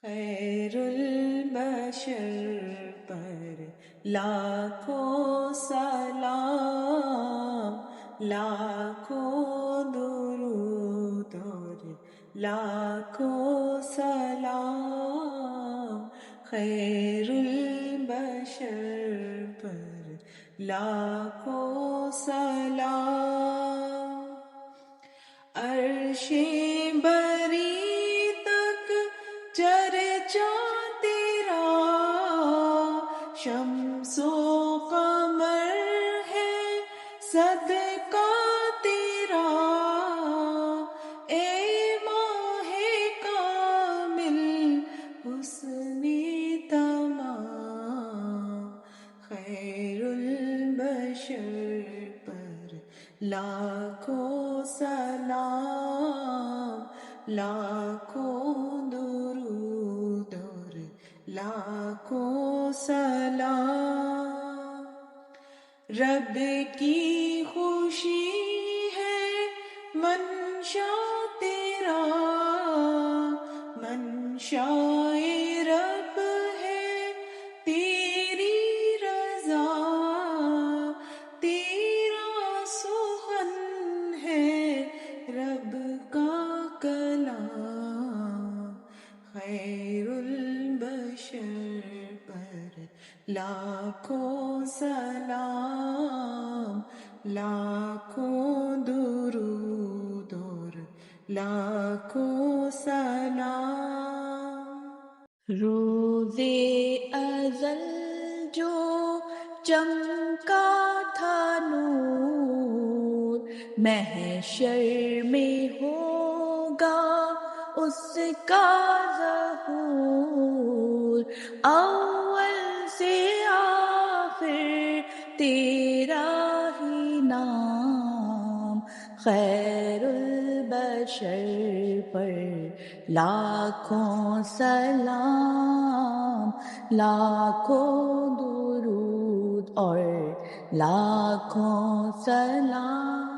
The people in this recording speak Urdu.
خیر البشر پر لاکھوں سلام، لاکھوں درود اور لاکھوں سلام، خیر البشر پر لاکھوں سلام۔ عرش بری تک چرچا تیرا، شمس و قمر ہے صدقہ تیرا، اے ماہ کامل حسن تمام، خیر البشر پر لاکھوں سلام، لاکھوں درود اور لاکھوں سلام۔ رب کی خوشی ہے منشا تیرا، منشاء رب ہے تیری رضا، تیرا سخن ہے رب کا کلام، خیر البشر پر لاکھوں سلام، لاکھوں درود اور لاکھوں سلام۔ روز ازل جو چمکا تھا نور، محشر میں ہوگا اس کا ظہور، اول سے آخر تیرا ہی نام، خیر البشر پر لاکھوں سلام، لاکھوں درود اور لاکھوں سلام۔